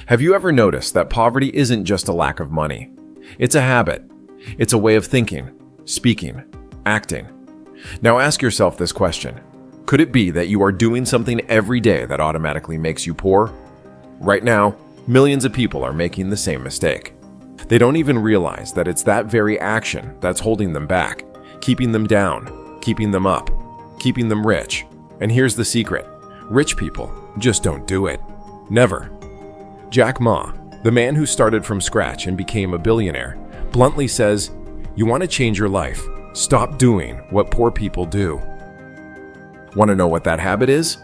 Have you ever noticed that poverty isn't just a lack of money? It's a habit. It's a way of thinking, speaking, acting. Now ask yourself this question. Could it be that you are doing something every day that automatically makes you poor? Right now, millions of people are making the same mistake. They don't even realize that it's that very action that's holding them back, keeping them down, keeping them up, keeping them rich. And here's the secret. Rich people just don't do it. Never. Jack Ma, the man who started from scratch and became a billionaire, bluntly says, "You want to change your life? Stop doing what poor people do." Want to know what that habit is?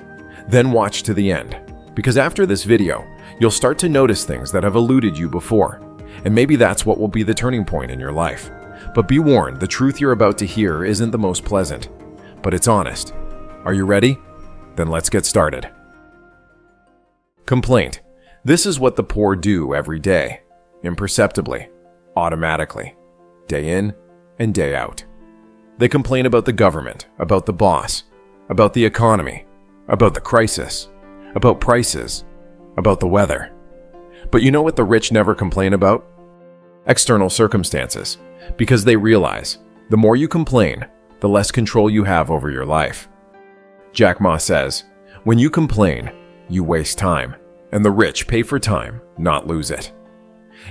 Then watch to the end, because after this video, you'll start to notice things that have eluded you before, and maybe that's what will be the turning point in your life. But be warned, the truth you're about to hear isn't the most pleasant, but it's honest. Are you ready? Then let's get started. Complaint. This is what the poor do every day, imperceptibly, automatically, day in and day out. They complain about the government, about the boss, about the economy, about the crisis, about prices, about the weather. But you know what the rich never complain about? External circumstances, because they realize the more you complain, the less control you have over your life. Jack Ma says, when you complain, you waste time, and the rich pay for time, not lose it.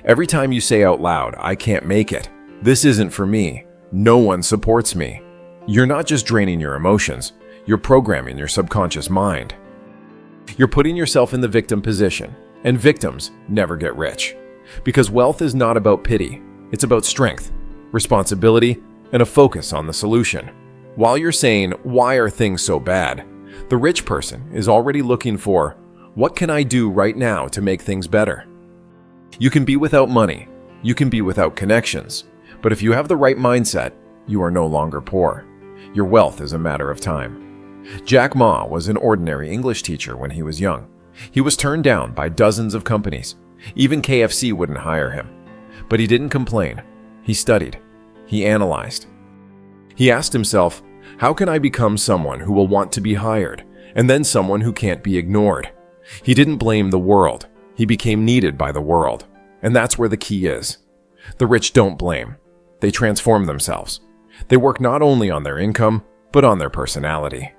Every time you say out loud, "I can't make it," "This isn't for me," "No one supports me," you're not just draining your emotions, you're programming your subconscious mind. You're putting yourself in the victim position, and victims never get rich. Because wealth is not about pity, it's about strength, responsibility, and a focus on the solution. While you're saying, "Why are things so bad?" the rich person is already looking for, "What can I do right now to make things better?" You can be without money, you can be without connections, but if you have the right mindset, you are no longer poor. Your wealth is a matter of time. Jack Ma was an ordinary English teacher when he was young. He was turned down by dozens of companies. Even KFC wouldn't hire him. But he didn't complain. He studied. He analyzed. He asked himself, how can I become someone who will want to be hired, and then someone who can't be ignored? He didn't blame the world. He became needed by the world. And that's where the key is. The rich don't blame. They transform themselves. They work not only on their income, but on their personality.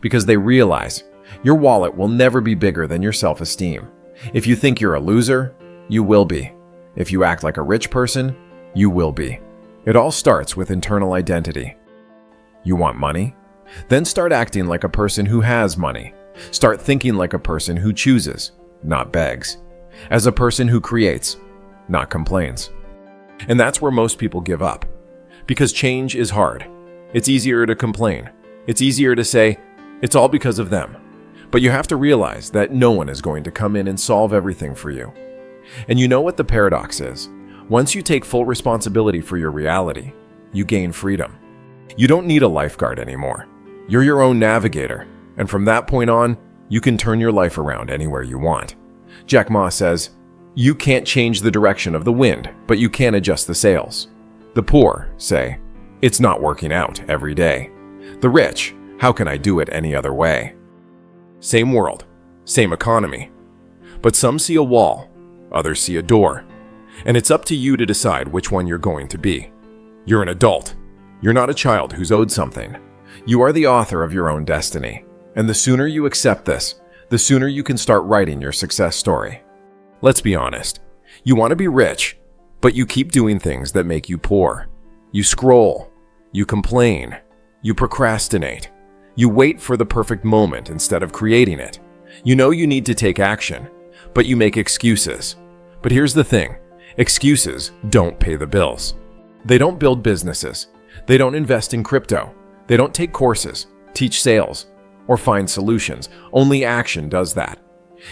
Because they realize your wallet will never be bigger than your self-esteem. If you think you're a loser, you will be. If you act like a rich person, you will be. It all starts with internal identity. You want money? Then start acting like a person who has money. Start thinking like a person who chooses, not begs. As a person who creates, not complains. And that's where most people give up. Because change is hard. It's easier to complain. It's easier to say, it's all because of them. But you have to realize that no one is going to come in and solve everything for you. And you know what the paradox is? Once you take full responsibility for your reality, you gain freedom. You don't need a lifeguard anymore. You're your own navigator, and from that point on, you can turn your life around anywhere you want. Jack Ma says, you can't change the direction of the wind, but you can adjust the sails. The poor say, it's not working out every day. The rich, how can I do it any other way? Same world, same economy. But some see a wall, others see a door. And it's up to you to decide which one you're going to be. You're an adult. You're not a child who's owed something. You are the author of your own destiny. And the sooner you accept this, the sooner you can start writing your success story. Let's be honest. You want to be rich, but you keep doing things that make you poor. You scroll. You complain. You procrastinate. You wait for the perfect moment instead of creating it. You know you need to take action, but you make excuses. But here's the thing. Excuses don't pay the bills. They don't build businesses. They don't invest in crypto. They don't take courses, teach sales, or find solutions. Only action does that.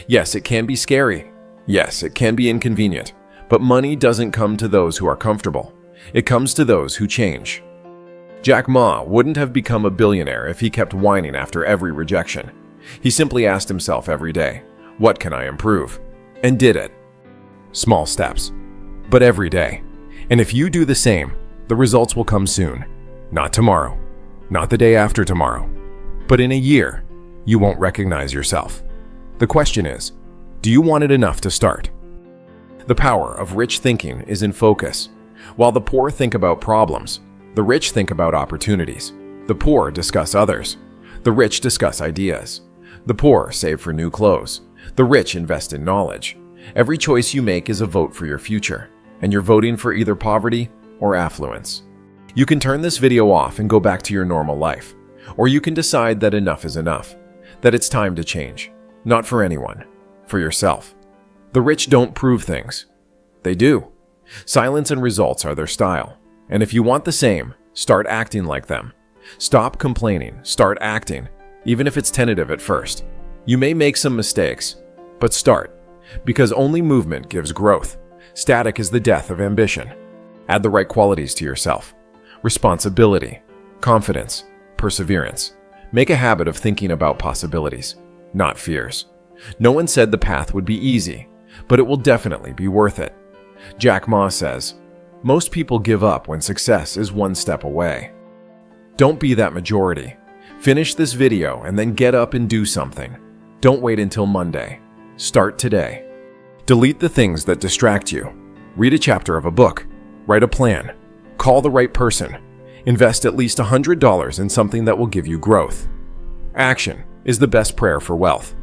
Yes, it can be scary. Yes, it can be inconvenient. But money doesn't come to those who are comfortable. It comes to those who change. Jack Ma wouldn't have become a billionaire if he kept whining after every rejection. He simply asked himself every day, what can I improve? And did it. Small steps, but every day. And if you do the same, the results will come soon. Not tomorrow, not the day after tomorrow, but in a year, you won't recognize yourself. The question is, Do you want it enough to start? The power of rich thinking is in focus. While the poor think about problems, the rich think about opportunities. The poor discuss others. The rich discuss ideas. The poor save for new clothes. The rich invest in knowledge. Every choice you make is a vote for your future, and you're voting for either poverty or affluence. You can turn this video off and go back to your normal life, or you can decide that enough is enough, that it's time to change. Not for anyone, for yourself. The rich don't prove things. They do. Silence and results are their style. And if you want the same, start acting like them. Stop complaining, start acting, even if it's tentative at first. You may make some mistakes, but start, because only movement gives growth. Static is the death of ambition. Add the right qualities to yourself. Responsibility, confidence, perseverance. Make a habit of thinking about possibilities, not fears. No one said the path would be easy, but it will definitely be worth it. Jack Ma says, "Most people give up when success is one step away." Don't be that majority. Finish this video and then get up and do something. Don't wait until Monday. Start today. Delete the things that distract you. Read a chapter of a book. Write a plan. Call the right person. Invest at least $100 in something that will give you growth. Action is the best prayer for wealth.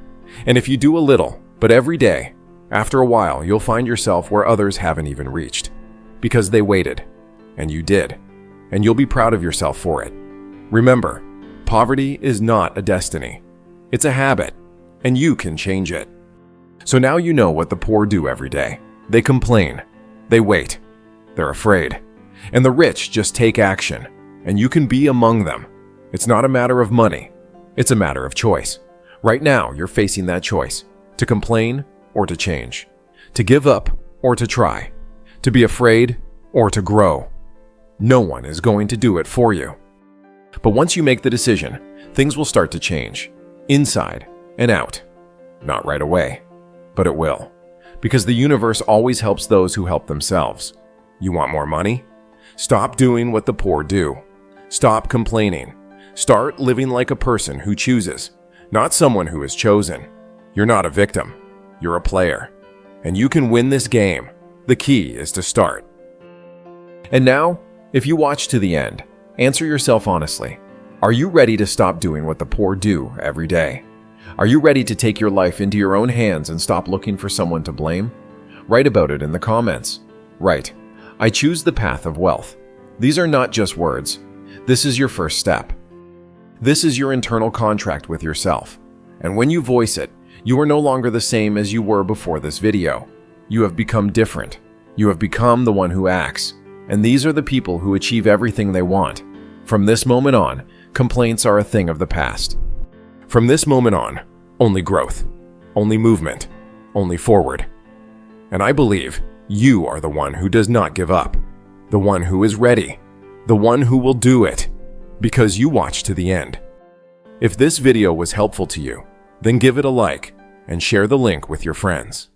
And if you do a little, but every day, after a while, you'll find yourself where others haven't even reached. Because they waited, and you did. And you'll be proud of yourself for it. Remember, poverty is not a destiny. It's a habit, and you can change it. So now you know what the poor do every day. They complain. They wait. They're afraid. And the rich just take action, and you can be among them. It's not a matter of money. It's a matter of choice. Right now, you're facing that choice, to complain or to change, to give up or to try, to be afraid or to grow. No one is going to do it for you. But once you make the decision, things will start to change, inside and out. Not right away, but it will. Because the universe always helps those who help themselves. You want more money? Stop doing what the poor do. Stop complaining. Start living like a person who chooses, not someone who is chosen. You're not a victim. You're a player. And you can win this game. The key is to start. And now, if you watch to the end, answer yourself honestly. Are you ready to stop doing what the poor do every day? Are you ready to take your life into your own hands and stop looking for someone to blame? Write about it in the comments. Write, "I choose the path of wealth." These are not just words. This is your first step. This is your internal contract with yourself. And when you voice it, you are no longer the same as you were before this video. You have become different. You have become the one who acts. And these are the people who achieve everything they want. From this moment on, complaints are a thing of the past. From this moment on, only growth, only movement, only forward. And I believe you are the one who does not give up, the one who is ready, the one who will do it, because you watched to the end. If this video was helpful to you, then give it a like and share the link with your friends.